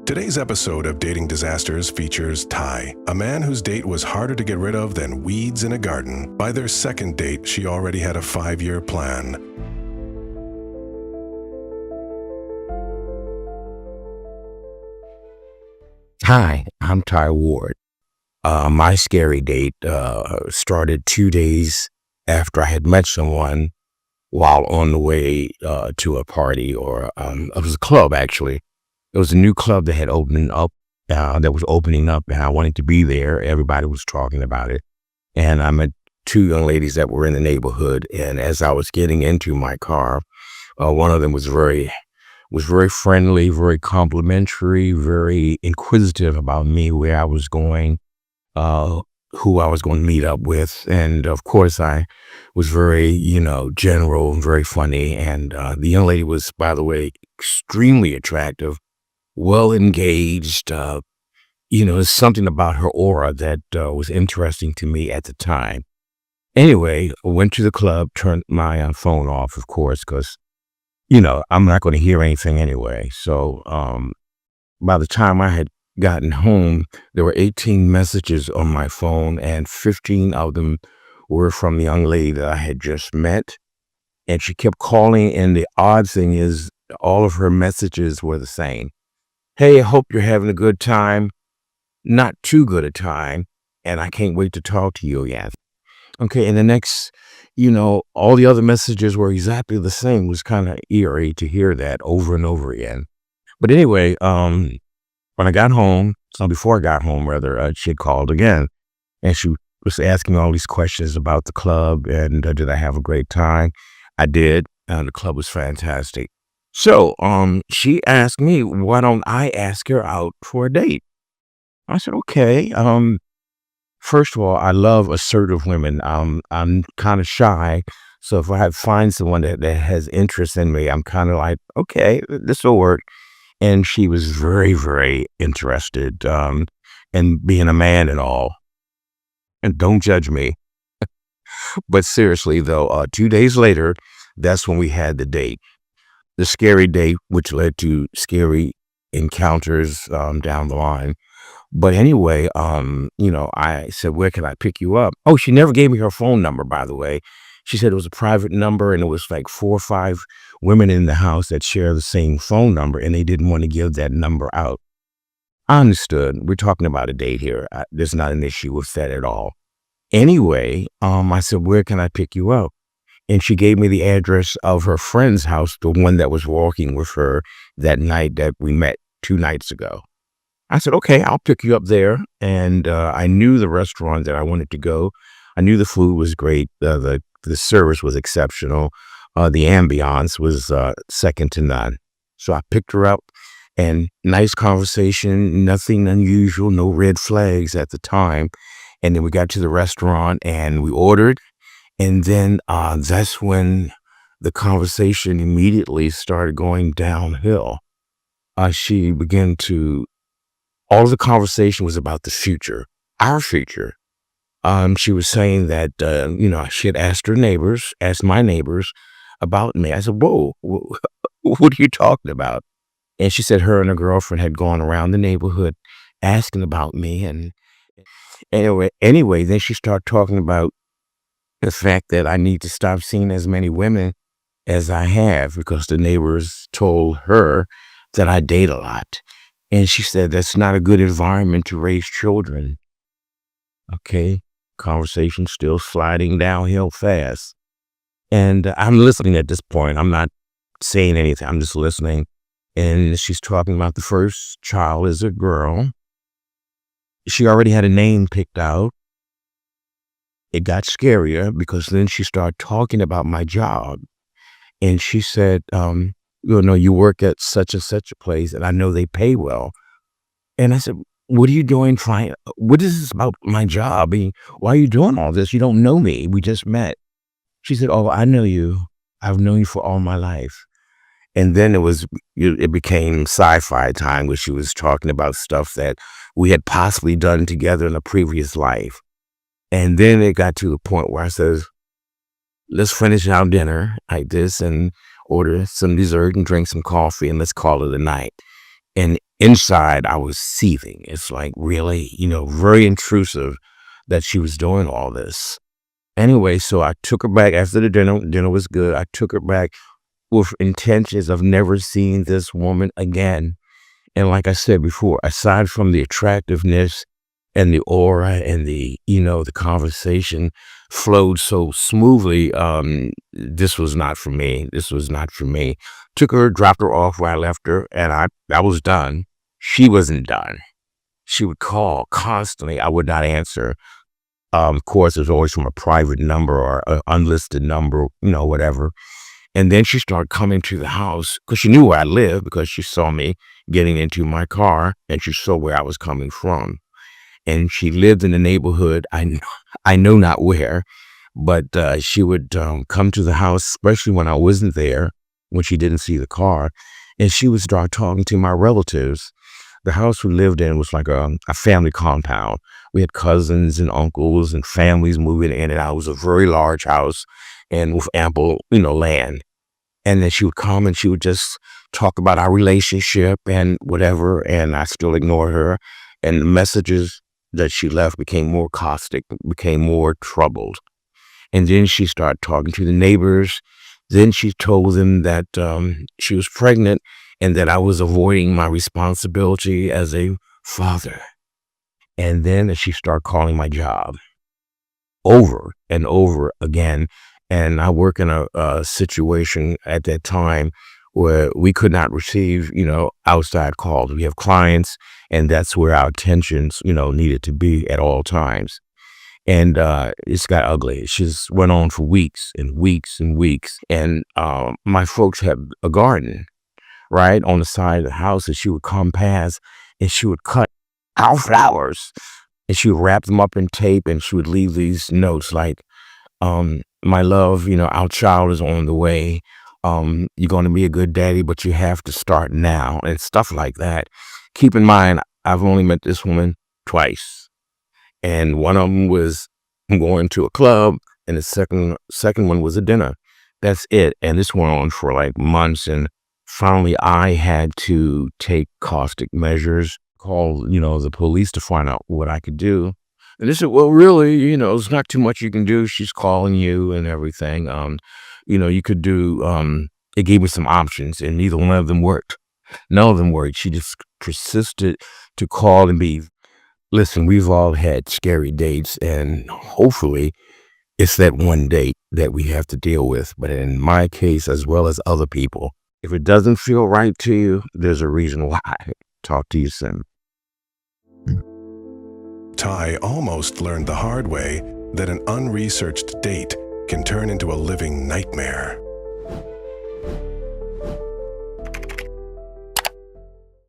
Today's episode of Dating Disasters features Ty, a man whose date was harder to get rid of than weeds in a garden. By their second date, she already had a 5-year plan. Hi, I'm Ty Ward. My scary date started 2 days after I had met someone while on the way to a party, or it was a club actually. It was a new club that had opened up, and I wanted to be there. Everybody was talking about it, and I met two young ladies that were in the neighborhood. And as I was getting into my car, one of them was very friendly, very complimentary, very inquisitive about me, where I was going, who I was going to meet up with. And of course, I was very, general and very funny. And the young lady was, by the way, extremely attractive, well engaged. There's something about her aura that was interesting to me at the time. Anyway, I went to the club, turned my phone off, of course, because I'm not going to hear anything anyway. So by the time I had gotten home, there were 18 messages on my phone, and 15 of them were from the young lady that I had just met. And she kept calling, and the odd thing is all of her messages were the same. Hey, I hope you're having a good time. Not too good a time, and I can't wait to talk to you again. Okay, and the next, all the other messages were exactly the same. It was kind of eerie to hear that over and over again. But anyway, when I got home, before I got home, rather, she had called again, and she was asking all these questions about the club, and did I have a great time? I did, and the club was fantastic. So she asked me, why don't I ask her out for a date? I said, okay. First of all, I love assertive women. I'm kind of shy. So if I find someone that has interest in me, I'm kind of like, okay, this will work. And she was very, very interested in being a man and all. And don't judge me. But seriously, though, 2 days later, that's when we had the date. The scary date, which led to scary encounters down the line. But anyway, I said, where can I pick you up? Oh, she never gave me her phone number, by the way. She said it was a private number, and it was like 4 or 5 women in the house that share the same phone number, and they didn't want to give that number out. I understood. We're talking about a date here. There's not an issue with that at all. Anyway, I said, where can I pick you up? And she gave me the address of her friend's house, the one that was walking with her that night that we met 2 nights ago. I said, okay, I'll pick you up there. And I knew the restaurant that I wanted to go. I knew the food was great. The service was exceptional. The ambiance was second to none. So I picked her up, and nice conversation, nothing unusual, no red flags at the time. And then we got to the restaurant and we ordered. And then that's when the conversation immediately started going downhill. She began to, all of the conversation was about the future, our future. She was saying that, she had asked my neighbors about me. I said, whoa, what are you talking about? And she said her and her girlfriend had gone around the neighborhood asking about me. And anyway, then she started talking about the fact that I need to stop seeing as many women as I have, because the neighbors told her that I date a lot. And she said, that's not a good environment to raise children. Okay. Conversation still sliding downhill fast. And I'm listening at this point. I'm not saying anything. I'm just listening. And she's talking about the first child is a girl. She already had a name picked out. It got scarier because then she started talking about my job. And she said, you work at such and such a place, and I know they pay well. And I said, what are you doing what is this about my job? I mean, why are you doing all this? You don't know me. We just met. She said, oh, I know you. I've known you for all my life. And then it became sci-fi time, where she was talking about stuff that we had possibly done together in a previous life. And then it got to the point where I says, let's finish our dinner like this and order some dessert and drink some coffee, and let's call it a night. And inside I was seething. It's like, really, very intrusive that she was doing all this. Anyway, so I took her back after the dinner. Dinner was good. I took her back with intentions of never seeing this woman again. And like I said before, aside from the attractiveness and the aura and the conversation flowed so smoothly, this was not for me. This was not for me. Took her, dropped her off where I left her, and I was done. She wasn't done. She would call constantly. I would not answer. Of course, it was always from a private number or an unlisted number, whatever. And then she started coming to the house because she knew where I lived, because she saw me getting into my car and she saw where I was coming from. And she lived in the neighborhood. I know not where, but she would come to the house, especially when I wasn't there, when she didn't see the car, and she would start talking to my relatives. The house we lived in was like a family compound. We had cousins and uncles and families moving in and out. It was a very large house and with ample, land. And then she would come and she would just talk about our relationship and whatever, and I still ignored her. And the messages that she left became more caustic, became more troubled. And then she started talking to the neighbors. Then she told them that she was pregnant and that I was avoiding my responsibility as a father. And then she started calling my job over and over again. And I work in a situation at that time where we could not receive, outside calls. We have clients, and that's where our attentions, needed to be at all times. And it's got ugly. It just went on for weeks and weeks and weeks. And my folks had a garden right on the side of the house, and she would come past and she would cut our flowers and she would wrap them up in tape, and she would leave these notes like, my love, our child is on the way. You're going to be a good daddy, but you have to start now, and stuff like that. Keep in mind, I've only met this woman twice. And one of them was going to a club, and the second one was a dinner. That's it. And this went on for like months. And finally, I had to take caustic measures, call, the police to find out what I could do. And they said, well, really, there's not too much you can do. She's calling you and everything. You could do, it gave me some options, and neither one of them worked. None of them worked. She just persisted to call and be, listen, we've all had scary dates, and hopefully it's that one date that we have to deal with. But in my case, as well as other people, if it doesn't feel right to you, there's a reason why. Talk to you soon. Ty almost learned the hard way that an unresearched date can turn into a living nightmare.